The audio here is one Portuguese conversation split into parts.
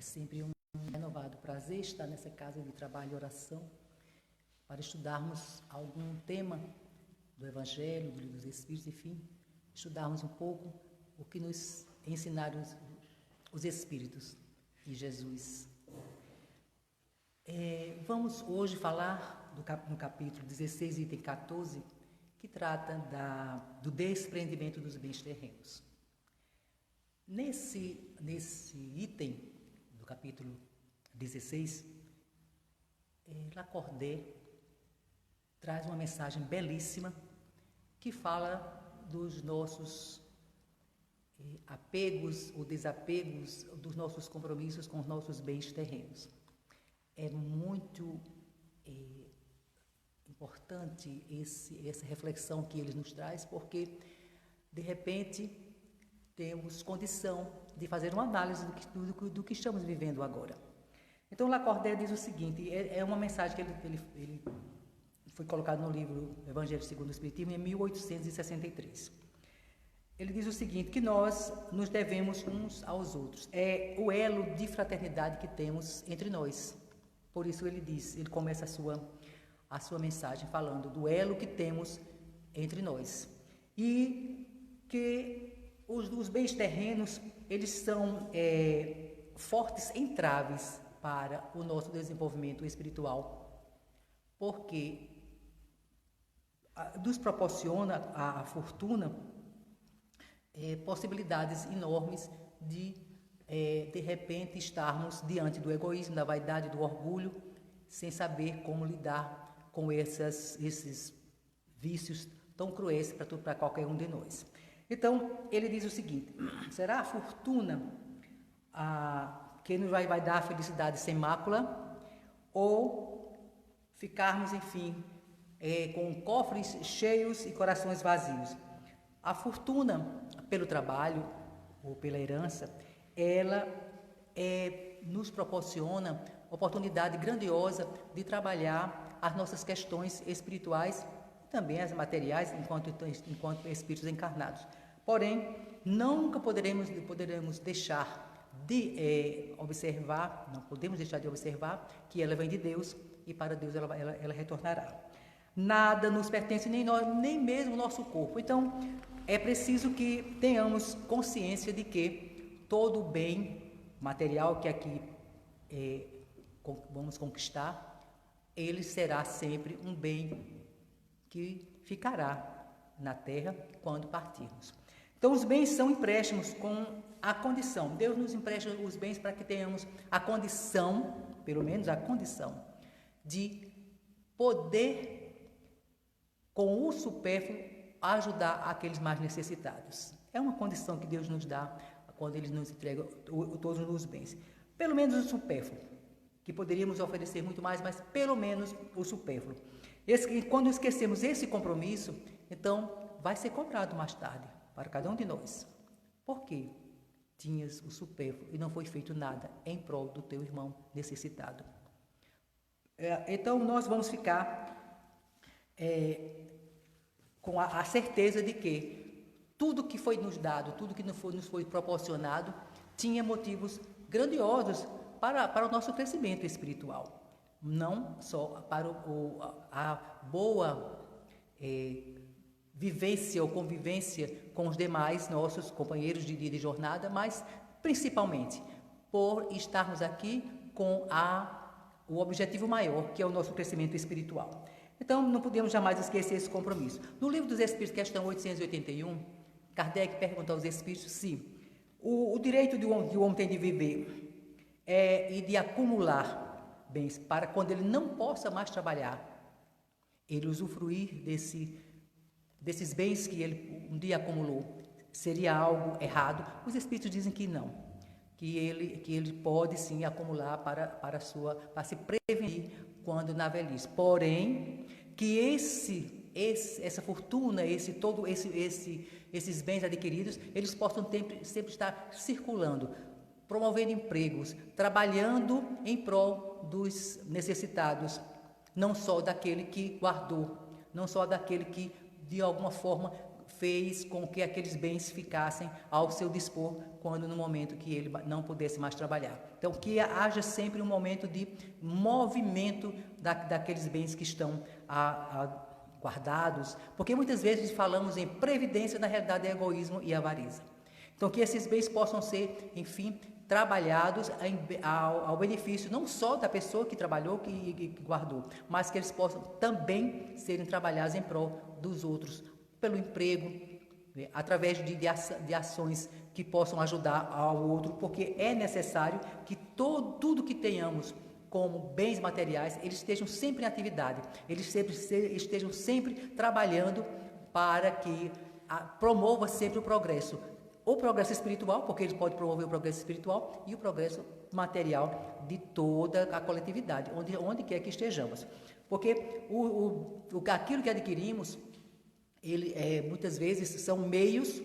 É sempre um renovado prazer estar nessa casa de trabalho e oração para estudarmos algum tema do Evangelho, do Livro dos Espíritos, enfim, estudarmos um pouco o que nos ensinaram os Espíritos e Jesus. Vamos hoje falar no capítulo 16, item 14, que trata do desprendimento dos bens terrenos. Nesse item do capítulo 16, Lacordaire traz uma mensagem belíssima que fala dos nossos apegos ou desapegos, dos nossos compromissos com os nossos bens terrenos. É muito importante essa reflexão que ele nos traz, porque, de repente, temos condição de fazer uma análise do que estamos vivendo agora. Então, Lacordaire diz o seguinte, é uma mensagem que ele foi colocado no livro Evangelho segundo o Espiritismo em 1863. Ele diz o seguinte, que nós nos devemos uns aos outros. É o elo de fraternidade que temos entre nós. Por isso ele começa a sua mensagem falando do elo que temos entre nós. E que os bens terrenos, eles são fortes entraves para o nosso desenvolvimento espiritual, porque nos proporciona a fortuna possibilidades enormes de repente estarmos diante do egoísmo, da vaidade, do orgulho, sem saber como lidar com esses vícios tão cruéis para qualquer um de nós. Então, ele diz o seguinte, será a fortuna que nos vai dar a felicidade sem mácula, ou ficarmos, enfim, com cofres cheios e corações vazios? A fortuna, pelo trabalho ou pela herança, ela nos proporciona oportunidade grandiosa de trabalhar as nossas questões espirituais e também as materiais enquanto espíritos encarnados. Porém, nunca poderemos deixar de observar, não podemos deixar de observar que ela vem de Deus e para Deus ela retornará. Nada nos pertence, nem nós, nem mesmo o nosso corpo. Então, é preciso que tenhamos consciência de que todo bem material que aqui vamos conquistar, ele será sempre um bem que ficará na terra quando partirmos. Então, os bens são empréstimos com a condição. Deus nos empresta os bens para que tenhamos a condição, pelo menos a condição, de poder, com o supérfluo, ajudar aqueles mais necessitados. É uma condição que Deus nos dá quando Ele nos entrega todos os bens. Pelo menos o supérfluo, que poderíamos oferecer muito mais, mas pelo menos o supérfluo. Quando esquecemos esse compromisso, então vai ser cobrado mais tarde para cada um de nós. Por quê? Tinhas o supérfluo e não foi feito nada em prol do teu irmão necessitado. Então nós vamos ficar com a certeza de que tudo que foi nos dado, tudo que nos foi proporcionado, tinha motivos grandiosos para o nosso crescimento espiritual. Não só para a boa vivência ou convivência com os demais nossos companheiros de jornada, mas principalmente por estarmos aqui com o objetivo maior, que é o nosso crescimento espiritual. Então, não podemos jamais esquecer esse compromisso. No Livro dos Espíritos, questão 881, Kardec pergunta aos Espíritos se o direito que o homem tem de viver e de acumular bens para quando ele não possa mais trabalhar, ele usufruir desses bens que ele um dia acumulou, seria algo errado? Os Espíritos dizem que não, que ele pode sim acumular para se prevenir quando na velhice. Porém, que essa fortuna, esses bens adquiridos, eles possam sempre estar circulando, promovendo empregos, trabalhando em prol dos necessitados, não só daquele que guardou, não só daquele que de alguma forma fez com que aqueles bens ficassem ao seu dispor quando no momento que ele não pudesse mais trabalhar. Então, que haja sempre um momento de movimento daqueles bens que estão guardados, porque muitas vezes falamos em previdência, na realidade é egoísmo e avareza. Então, que esses bens possam ser, enfim, trabalhados ao benefício não só da pessoa que trabalhou, que guardou, mas que eles possam também serem trabalhados em prol dos outros, pelo emprego, né, através de ações que possam ajudar ao outro, porque é necessário que tudo que tenhamos como bens materiais, eles estejam sempre em atividade, eles estejam sempre trabalhando para que promova sempre o progresso espiritual, porque ele pode promover o progresso espiritual e o progresso material de toda a coletividade, onde quer que estejamos. Porque aquilo que adquirimos, muitas vezes são meios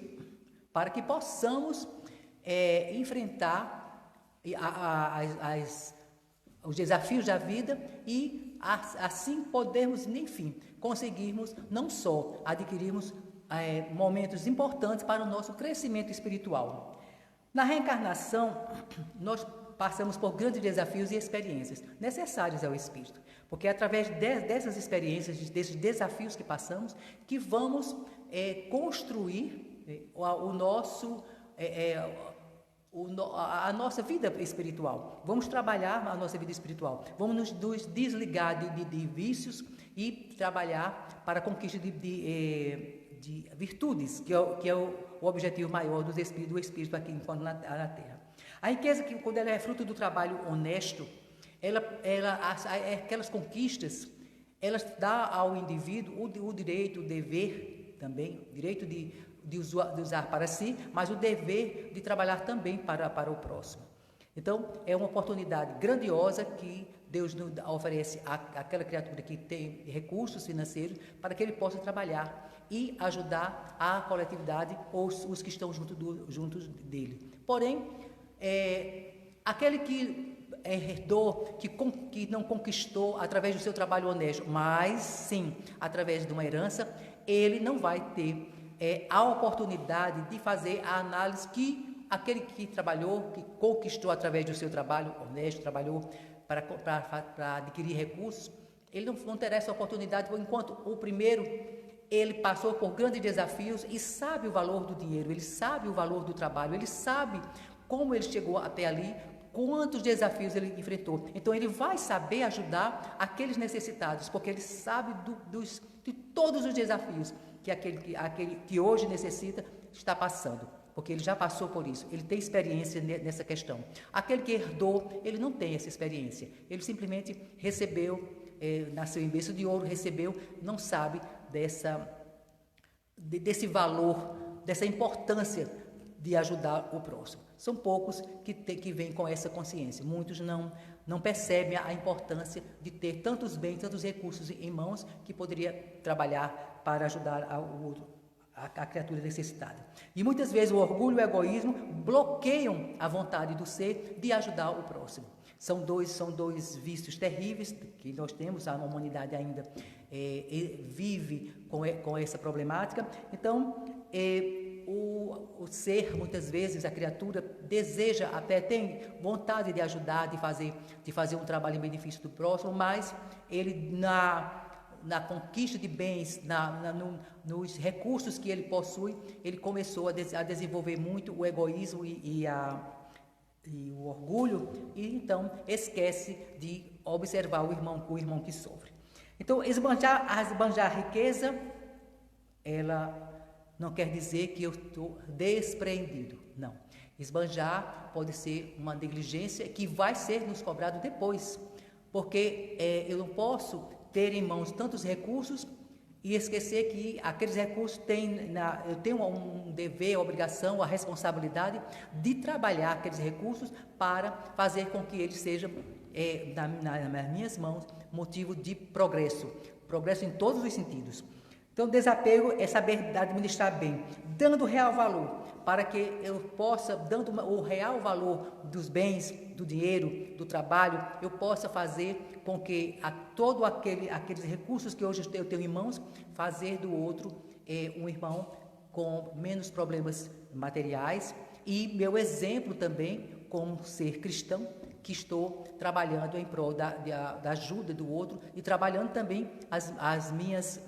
para que possamos enfrentar os desafios da vida e assim podermos, enfim, conseguirmos não só adquirirmos momentos importantes para o nosso crescimento espiritual. Na reencarnação, nós passamos por grandes desafios e experiências necessários ao espírito, porque é através dessas experiências, desses desafios que passamos, que vamos construir a nossa vida espiritual. Vamos trabalhar a nossa vida espiritual. Vamos nos desligar de vícios e trabalhar para a conquista de virtudes, que é o objetivo maior do espírito aqui enquanto na Terra. A riqueza, quando ela é fruto do trabalho honesto, aquelas conquistas, elas dão ao indivíduo o direito, o dever também, o direito de usar para si, mas o dever de trabalhar também para o próximo. Então, é uma oportunidade grandiosa que Deus nos oferece àquela criatura que tem recursos financeiros para que ele possa trabalhar e ajudar a coletividade ou os que estão juntos dele. Porém, aquele que herdou, que não conquistou através do seu trabalho honesto, mas sim através de uma herança, ele não vai ter a oportunidade de fazer a análise que aquele que trabalhou, que conquistou através do seu trabalho honesto, trabalhou para adquirir recursos, ele não terá essa oportunidade, enquanto o primeiro, ele passou por grandes desafios e sabe o valor do dinheiro, ele sabe o valor do trabalho, ele sabe como ele chegou até ali, quantos desafios ele enfrentou. Então, ele vai saber ajudar aqueles necessitados, porque ele sabe de todos os desafios que aquele que hoje necessita está passando, porque ele já passou por isso, ele tem experiência nessa questão. Aquele que herdou, ele não tem essa experiência, ele simplesmente recebeu, nasceu em berço de ouro, recebeu, não sabe desse valor, dessa importância de ajudar o próximo. São poucos que vêm com essa consciência, muitos não percebem a importância de ter tantos bens, tantos recursos em mãos que poderia trabalhar para ajudar a criatura necessitada. E muitas vezes o orgulho e o egoísmo bloqueiam a vontade do ser de ajudar o próximo. São dois vícios terríveis que nós temos, a humanidade ainda vive com essa problemática. Então, o ser, muitas vezes, a criatura deseja, até tem vontade de ajudar, de fazer um trabalho em benefício do próximo, mas ele na conquista de bens, nos recursos que ele possui, ele começou a desenvolver muito o egoísmo e o orgulho, e então esquece de observar o irmão que sofre. Então, esbanjar riqueza, ela não quer dizer que eu estou despreendido, não. Esbanjar pode ser uma negligência que vai ser nos cobrado depois, porque eu não posso ter em mãos tantos recursos e esquecer que aqueles recursos eu tenho um dever, a obrigação, a responsabilidade de trabalhar aqueles recursos para fazer com que eles sejam, nas minhas mãos, motivo de progresso em todos os sentidos. Então, desapego é saber administrar bem, dando real valor, para que eu possa, dando o real valor dos bens, do dinheiro, do trabalho, eu possa fazer com que todos aqueles recursos que hoje eu tenho em mãos, fazer do outro um irmão com menos problemas materiais, e meu exemplo também como ser cristão, que estou trabalhando em prol da ajuda do outro e trabalhando também as minhas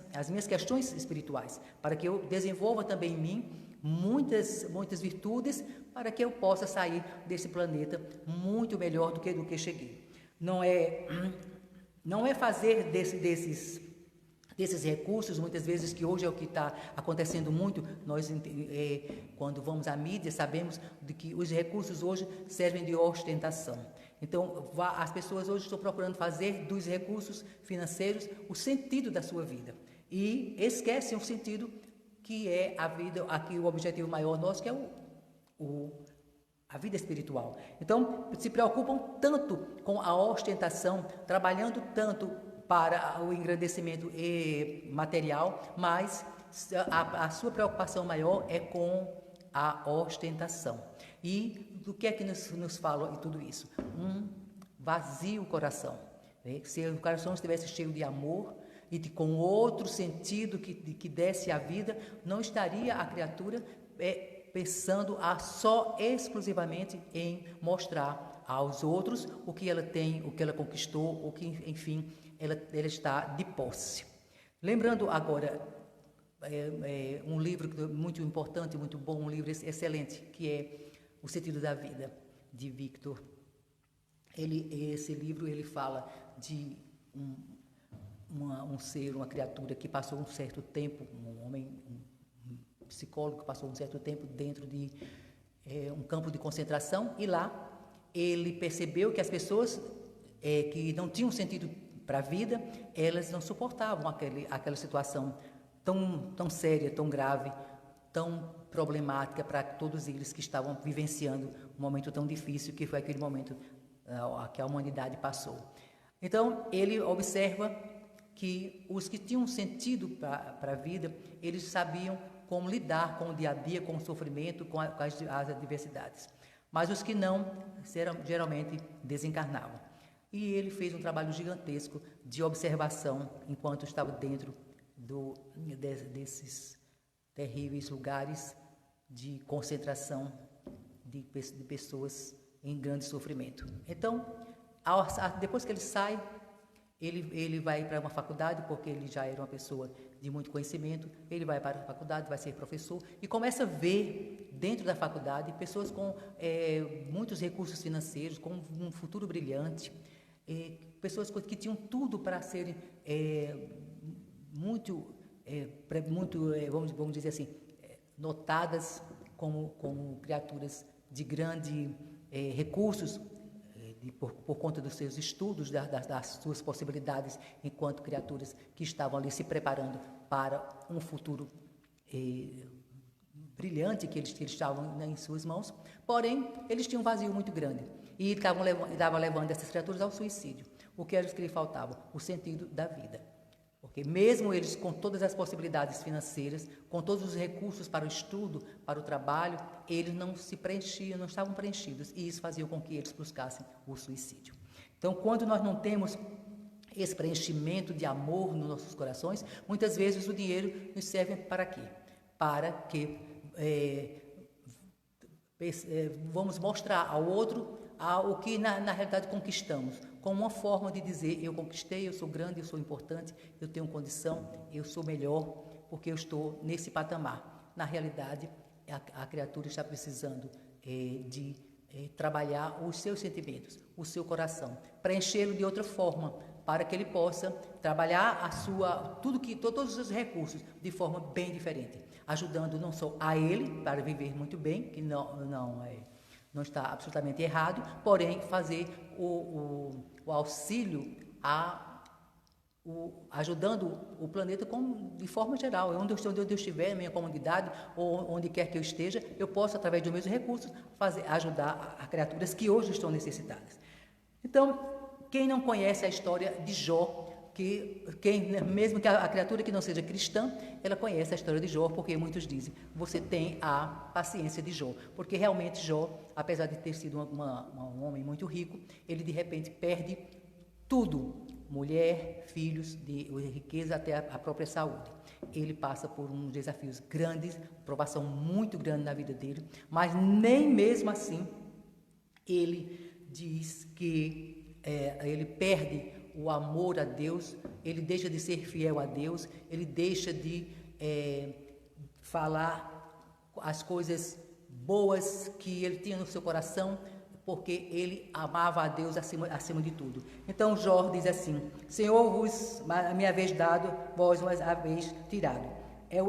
questões espirituais, para que eu desenvolva também em mim muitas virtudes, para que eu possa sair desse planeta muito melhor do que cheguei. Não é fazer desses recursos, muitas vezes, que hoje é o que está acontecendo muito. Nós, quando vamos à mídia, sabemos de que os recursos hoje servem de ostentação. Então, as pessoas hoje estão procurando fazer dos recursos financeiros o sentido da sua vida, e esquecem o sentido que é a vida, aqui o objetivo maior nosso, que é a vida espiritual. Então, se preocupam tanto com a ostentação, trabalhando tanto para o engrandecimento material, mas a sua preocupação maior é com a ostentação. E do que é que nos fala em tudo isso? Um vazio coração. Né? Se o coração estivesse cheio de amor e com outro sentido que desse a vida, não estaria a criatura pensando só exclusivamente em mostrar aos outros o que ela tem, o que ela conquistou, o que, enfim, ela está de posse. Lembrando agora um livro muito importante, muito bom, um livro excelente, que é O Sentido da Vida, de Victor. Esse livro ele fala de um ser, uma criatura que passou um certo tempo, um homem, um psicólogo que passou um certo tempo dentro de um campo de concentração, e lá ele percebeu que as pessoas que não tinham sentido para a vida, elas não suportavam aquela situação tão séria, tão grave, tão problemática para todos eles que estavam vivenciando um momento tão difícil que foi aquele momento que a humanidade passou. Então, ele observa que os que tinham sentido para a vida, eles sabiam como lidar com o dia a dia, com o sofrimento, com as adversidades. Mas os que não, geralmente desencarnavam. E ele fez um trabalho gigantesco de observação enquanto estava dentro desses terríveis lugares de concentração de pessoas em grande sofrimento. Então, depois que ele sai, ele vai para uma faculdade, porque ele já era uma pessoa de muito conhecimento. Ele vai para a faculdade, vai ser professor e começa a ver dentro da faculdade pessoas com muitos recursos financeiros, com um futuro brilhante, pessoas que tinham tudo para serem vamos dizer assim, notadas como criaturas de grande recursos, por conta dos seus estudos, das suas possibilidades enquanto criaturas que estavam ali se preparando para um futuro brilhante que eles estavam em suas mãos. Porém, eles tinham um vazio muito grande e estavam levando essas criaturas ao suicídio. O que era que lhe faltava? O sentido da vida. Porque mesmo eles com todas as possibilidades financeiras, com todos os recursos para o estudo, para o trabalho, eles não se preenchiam, não estavam preenchidos, e isso fazia com que eles buscassem o suicídio. Então, quando nós não temos esse preenchimento de amor nos nossos corações, muitas vezes o dinheiro nos serve para quê? Para que vamos mostrar ao outro o que na realidade conquistamos, como uma forma de dizer: eu conquistei, eu sou grande, eu sou importante, eu tenho condição, eu sou melhor, porque eu estou nesse patamar. Na realidade, a criatura está precisando de trabalhar os seus sentimentos, o seu coração, preenchê-lo de outra forma, para que ele possa trabalhar todos os recursos de forma bem diferente, ajudando não só a ele para viver muito bem, que não está absolutamente errado, porém fazer o auxílio ajudando o planeta de forma geral. Onde eu estiver, na minha comunidade, ou onde quer que eu esteja, eu posso, através dos meus recursos, ajudar a criaturas que hoje estão necessitadas. Então, quem não conhece a história de Jó, mesmo que a criatura que não seja cristã, ela conhece a história de Jó, porque muitos dizem: você tem a paciência de Jó, porque realmente Jó, apesar de ter sido um homem muito rico, ele de repente perde tudo, mulher, filhos, riqueza, até a própria saúde. ele passa por uns desafios grandes, provação muito grande na vida dele, mas nem mesmo assim ele diz que ele perde o amor a Deus, ele deixa de ser fiel a Deus, ele deixa de falar as coisas boas que ele tinha no seu coração, porque ele amava a Deus acima de tudo. Então Jó diz assim: Senhor, vos a minha vez dado, vós a vez tirado.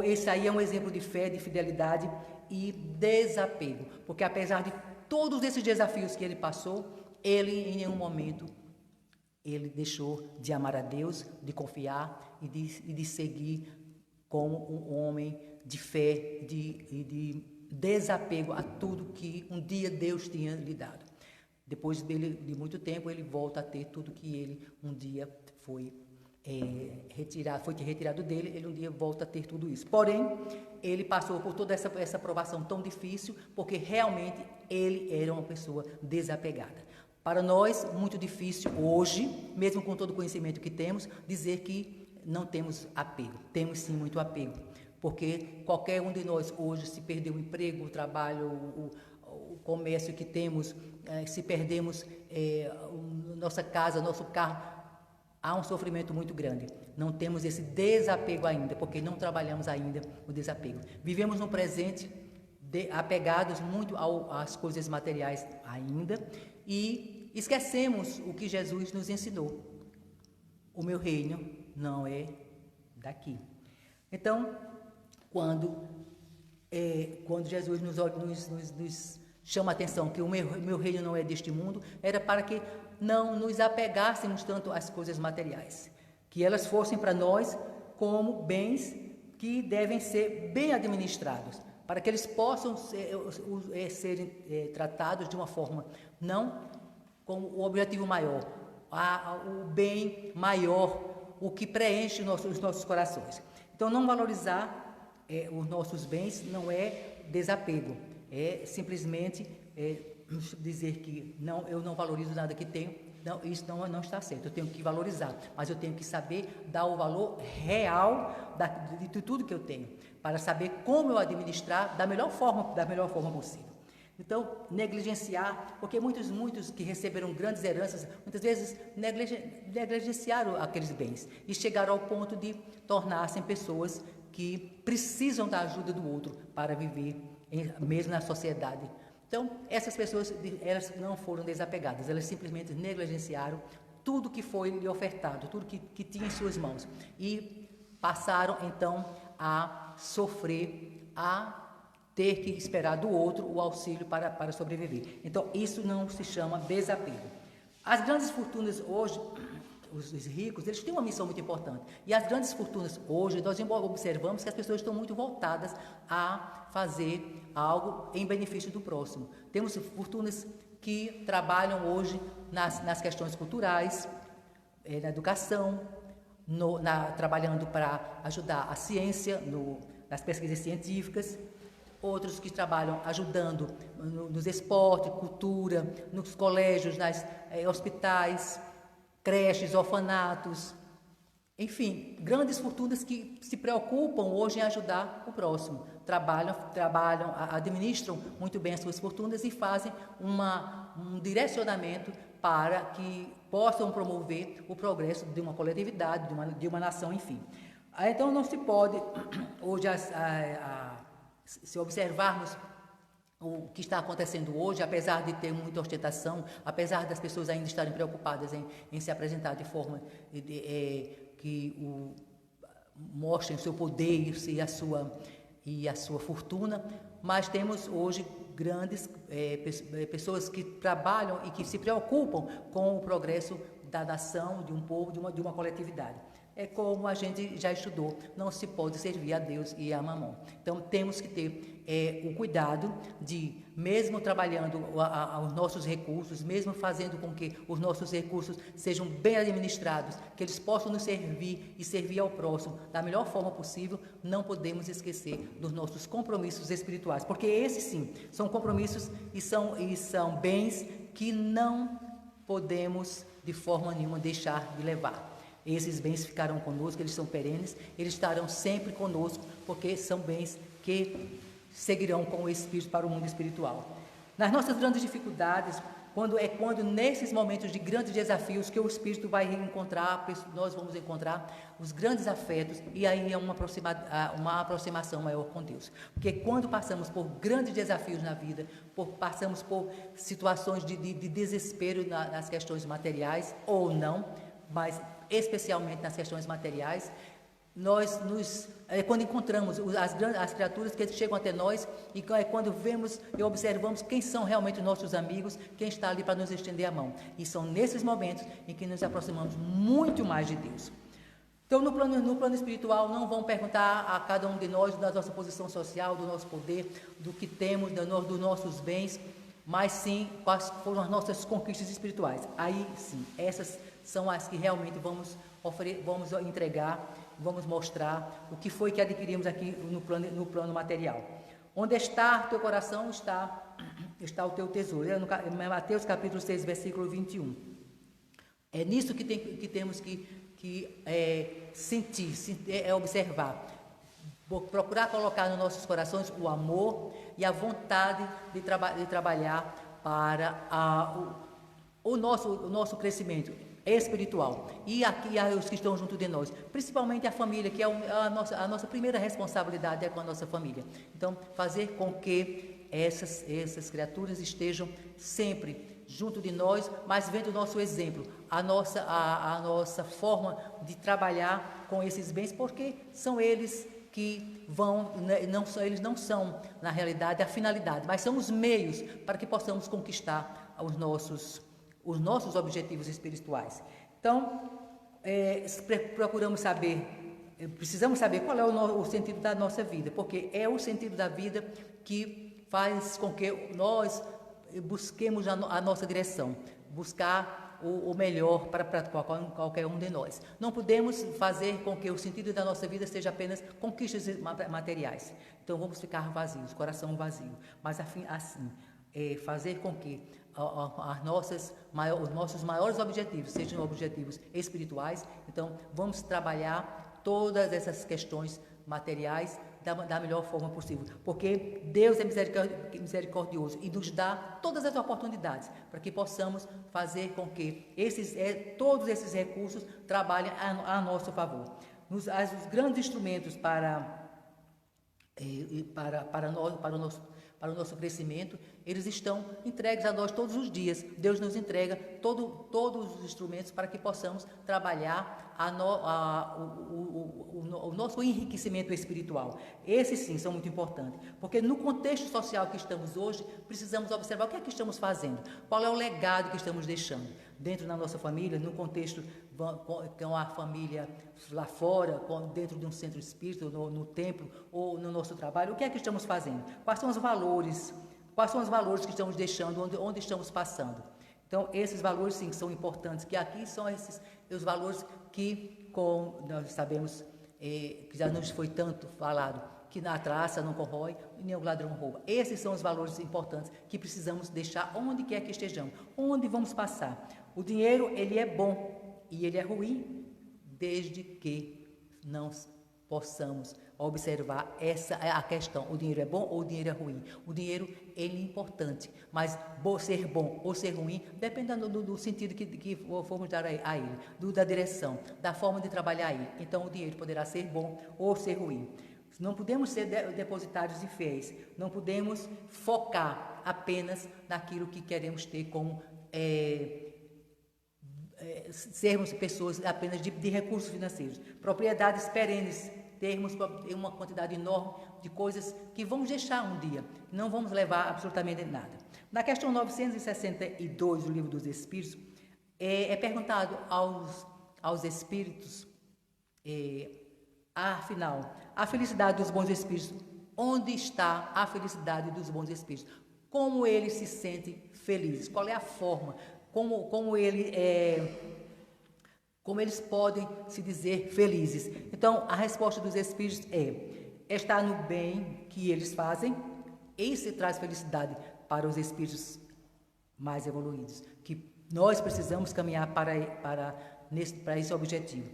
Esse aí é um exemplo de fé, de fidelidade e desapego, porque apesar de todos esses desafios que ele passou, ele em nenhum momento ele deixou de amar a Deus, de confiar e de seguir como um homem de fé e de desapego a tudo que um dia Deus tinha lhe dado. Depois de muito tempo, ele volta a ter tudo que ele um dia foi retirado dele, ele um dia volta a ter tudo isso. Porém, ele passou por toda essa provação tão difícil, porque realmente ele era uma pessoa desapegada. Para nós, muito difícil hoje, mesmo com todo o conhecimento que temos, dizer que não temos apego. Temos sim muito apego, porque qualquer um de nós hoje, se perder o emprego, o trabalho, o comércio que temos, se perdemos nossa casa, nosso carro, há um sofrimento muito grande. Não temos esse desapego ainda, porque não trabalhamos ainda o desapego. Vivemos no presente, apegados muito às coisas materiais ainda, e esquecemos o que Jesus nos ensinou. O meu reino não é daqui. Então, quando Jesus nos chama a atenção que o meu reino não é deste mundo, era para que não nos apegássemos tanto às coisas materiais, que elas fossem para nós como bens que devem ser bem administrados, para que eles possam serem tratados de uma forma, não com o objetivo maior, o bem maior, o que preenche os nossos corações. Então, não valorizar os nossos bens não é desapego, é simplesmente dizer que não, eu não valorizo nada que tenho. Não, isso não está certo. Eu tenho que valorizar, mas eu tenho que saber dar o valor real de tudo que eu tenho, para saber como eu administrar da melhor forma possível. Então, negligenciar, porque muitos que receberam grandes heranças, muitas vezes negligenciaram aqueles bens e chegaram ao ponto de tornar-se pessoas que precisam da ajuda do outro para viver, mesmo na sociedade. Então, essas pessoas, elas não foram desapegadas, elas simplesmente negligenciaram tudo que foi lhe ofertado, tudo que tinha em suas mãos, e passaram, então, a sofrer, a ter que esperar do outro o auxílio para sobreviver. Então, isso não se chama desapego. As grandes fortunas hoje, os ricos, eles têm uma missão muito importante. E as grandes fortunas hoje, nós observamos que as pessoas estão muito voltadas a fazer algo em benefício do próximo. Temos fortunas que trabalham hoje nas questões culturais, na educação, trabalhando para ajudar a ciência, nas pesquisas científicas. Outros que trabalham ajudando nos esportes, cultura, nos colégios, hospitais, creches, orfanatos, enfim, grandes fortunas que se preocupam hoje em ajudar o próximo, administram muito bem as suas fortunas e fazem um direcionamento para que possam promover o progresso de uma coletividade, de uma nação, enfim. Então não se pode, hoje, se observarmos o que está acontecendo hoje, apesar de ter muita ostentação, apesar das pessoas ainda estarem preocupadas em se apresentar de forma que mostrem o seu poder e a sua fortuna, mas temos hoje grandes pessoas que trabalham e que se preocupam com o progresso da nação, de um povo, de uma coletividade. É como a gente já estudou, não se pode servir a Deus e a Mamon. Então, temos que ter o cuidado de, mesmo trabalhando os nossos recursos, mesmo fazendo com que os nossos recursos sejam bem administrados, que eles possam nos servir e servir ao próximo da melhor forma possível, não podemos esquecer dos nossos compromissos espirituais, porque esses sim, são compromissos e são bens que não podemos de forma nenhuma deixar de levar. Esses bens ficarão conosco, eles são perenes, eles estarão sempre conosco, porque são bens que seguirão com o Espírito para o mundo espiritual. Nas nossas grandes dificuldades, quando nesses momentos de grandes desafios que o Espírito vai encontrar, nós vamos encontrar os grandes afetos, e aí é uma aproximação maior com Deus. Porque quando passamos por grandes desafios na vida, passamos por situações de desespero nas questões materiais, ou não, mas especialmente nas questões materiais, quando encontramos as criaturas que chegam até nós, e quando vemos e observamos quem são realmente nossos amigos, quem está ali para nos estender a mão. E são nesses momentos em que nos aproximamos muito mais de Deus. Então, no plano espiritual, não vão perguntar a cada um de nós da nossa posição social, do nosso poder, do que temos, dos nossos bens, mas sim quais foram as nossas conquistas espirituais. Aí sim, essas são as que realmente vamos entregar, vamos mostrar o que foi que adquirimos aqui no plano material. Onde está teu coração, está o teu tesouro. É Mateus capítulo 6, versículo 21. É nisso que temos que sentir, observar. Procurar colocar nos nossos corações o amor e a vontade de trabalhar para o nosso crescimento espiritual. E aqui há os que estão junto de nós, principalmente a família, que é a nossa primeira responsabilidade com a nossa família. Então, fazer com que essas criaturas estejam sempre junto de nós, mas vendo o nosso exemplo, a nossa forma de trabalhar com esses bens, porque são eles que eles não são, na realidade, a finalidade, mas são os meios para que possamos conquistar os nossos objetivos espirituais. Então, precisamos saber qual é o sentido da nossa vida, porque é o sentido da vida que faz com que nós busquemos a nossa direção, buscar o melhor para qualquer um de nós. Não podemos fazer com que o sentido da nossa vida seja apenas conquistas materiais. Então vamos ficar vazios, coração vazio. Mas assim, fazer com que os nossos maiores objetivos sejam objetivos espirituais. Então vamos trabalhar todas essas questões materiais da melhor forma possível, porque Deus é misericordioso e nos dá todas as oportunidades para que possamos fazer com que todos esses recursos trabalhem a nosso favor. Os grandes instrumentos para o nosso crescimento, eles estão entregues a nós todos os dias. Deus nos entrega todos os instrumentos para que possamos trabalhar o nosso enriquecimento espiritual. Esses sim são muito importantes, porque no contexto social que estamos hoje, precisamos observar o que é que estamos fazendo, qual é o legado que estamos deixando dentro da nossa família, no contexto com a família lá fora, dentro de um centro espírita, no templo ou no nosso trabalho. O que é que estamos fazendo? Quais são os valores que estamos deixando, onde estamos passando? Então, esses valores sim são importantes, que aqui são os valores que, nós sabemos, que já nos foi tanto falado, que na traça não corrói e nem o ladrão rouba. Esses são os valores importantes que precisamos deixar onde quer que estejamos, onde vamos passar. O dinheiro, ele é bom e ele é ruim, desde que não possamos observar essa é a questão. O dinheiro é bom ou o dinheiro é ruim? O dinheiro, ele é importante, mas ser bom ou ser ruim depende do sentido que formos dar a ele, da direção, da forma de trabalhar ele. Então, o dinheiro poderá ser bom ou ser ruim. Não podemos ser depositários de fiéis, não podemos focar apenas naquilo que queremos ter como sermos pessoas apenas de recursos financeiros, propriedades perenes, termos uma quantidade enorme de coisas que vamos deixar um dia, não vamos levar absolutamente nada. Na questão 962 do Livro dos Espíritos, é perguntado aos espíritos, afinal, a felicidade dos bons espíritos, onde está a felicidade dos bons espíritos? Como eles se sentem felizes? Qual é a forma? Como eles podem se dizer felizes? Então, a resposta dos espíritos está no bem que eles fazem. Isso traz felicidade para os espíritos mais evoluídos, que nós precisamos caminhar para para esse objetivo.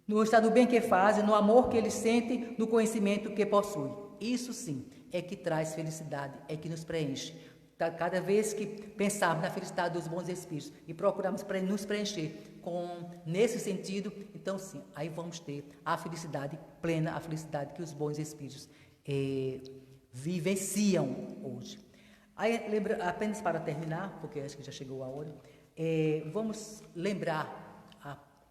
No estado do bem que fazem, no amor que eles sentem, no conhecimento que possuem. Isso sim é que traz felicidade, é que nos preenche. Cada vez que pensarmos na felicidade dos bons espíritos e procurarmos nos preencher nesse sentido, então sim, aí vamos ter a felicidade plena, a felicidade que os bons espíritos vivenciam hoje. Aí, apenas para terminar, porque acho que já chegou a hora, vamos lembrar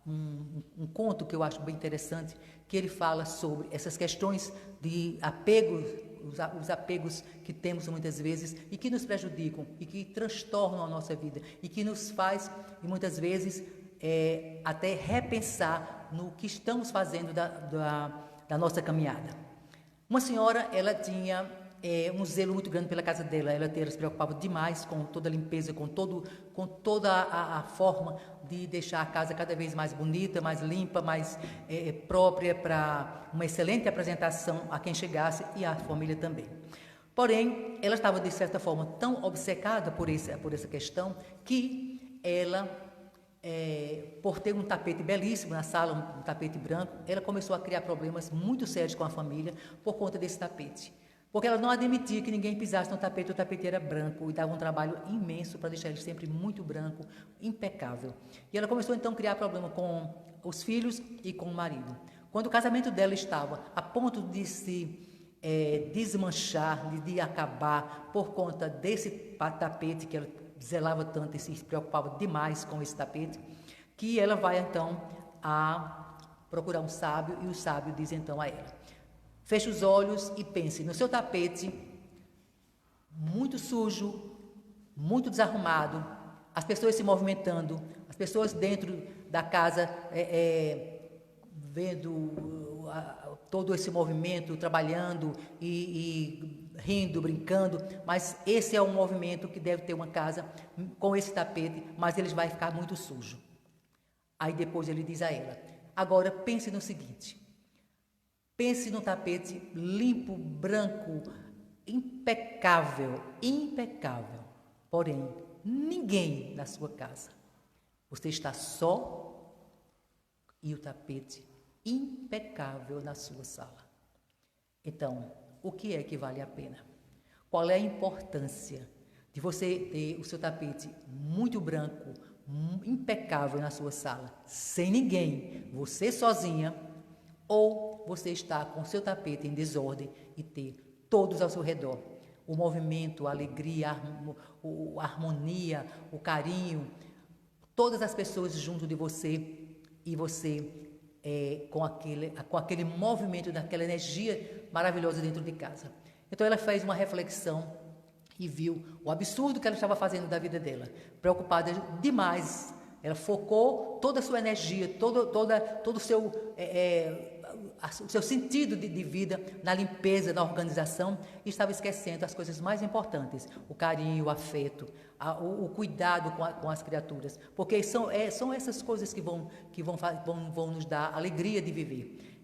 um conto que eu acho bem interessante, que ele fala sobre essas questões de apego, os apegos que temos muitas vezes e que nos prejudicam e que transtornam a nossa vida e que nos faz, e muitas vezes, até repensar no que estamos fazendo da nossa caminhada. Uma senhora, ela tinha um zelo muito grande pela casa dela, ela se preocupava demais com toda a limpeza, com toda a forma de deixar a casa cada vez mais bonita, mais limpa, mais própria para uma excelente apresentação a quem chegasse e à família também. Porém, ela estava de certa forma tão obcecada por essa questão que ela, por ter um tapete belíssimo na sala, um tapete branco, ela começou a criar problemas muito sérios com a família por conta desse tapete. Porque ela não admitia que ninguém pisasse no tapete, o tapete era branco e dava um trabalho imenso para deixar ele sempre muito branco, impecável. E ela começou então a criar problema com os filhos e com o marido. Quando o casamento dela estava a ponto de se desmanchar, de acabar por conta desse tapete que ela zelava tanto e se preocupava demais com esse tapete, que ela vai então a procurar um sábio e o sábio diz então a ela: feche os olhos e pense no seu tapete, muito sujo, muito desarrumado, as pessoas se movimentando, as pessoas dentro da casa vendo todo esse movimento, trabalhando e rindo, brincando, mas esse é um movimento que deve ter uma casa com esse tapete, mas ele vai ficar muito sujo. Aí depois ele diz a ela: agora pense no seguinte, pense no tapete limpo, branco, impecável, porém, ninguém na sua casa. Você está só e o tapete impecável na sua sala. Então, o que é que vale a pena? Qual é a importância de você ter o seu tapete muito branco, impecável na sua sala, sem ninguém, você sozinha, ou você está com o seu tapete em desordem e ter todos ao seu redor? O movimento, a alegria, a harmonia, o carinho, todas as pessoas junto de você e você com aquele movimento, daquela energia maravilhosa dentro de casa. Então ela fez uma reflexão e viu o absurdo que ela estava fazendo da vida dela, preocupada demais. Ela focou toda a sua energia, todo o seu sentido de vida na limpeza, na organização, e estava esquecendo as coisas mais importantes: o carinho, o afeto, o cuidado com as criaturas, porque são essas coisas que vão nos dar alegria de viver.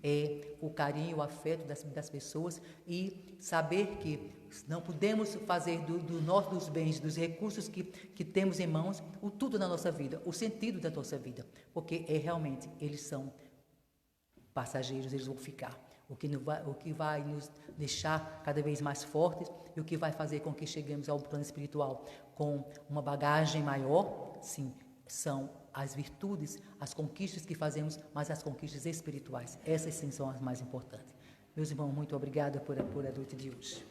O carinho, o afeto das pessoas, e saber que não podemos fazer dos bens, dos recursos que temos em mãos, o tudo na nossa vida, o sentido da nossa vida, porque realmente eles são passageiros, eles vão ficar. O que vai nos deixar cada vez mais fortes e o que vai fazer com que cheguemos ao plano espiritual com uma bagagem maior, sim, são as virtudes, as conquistas que fazemos, mas as conquistas espirituais. Essas sim são as mais importantes. Meus irmãos, muito obrigada por a noite de hoje.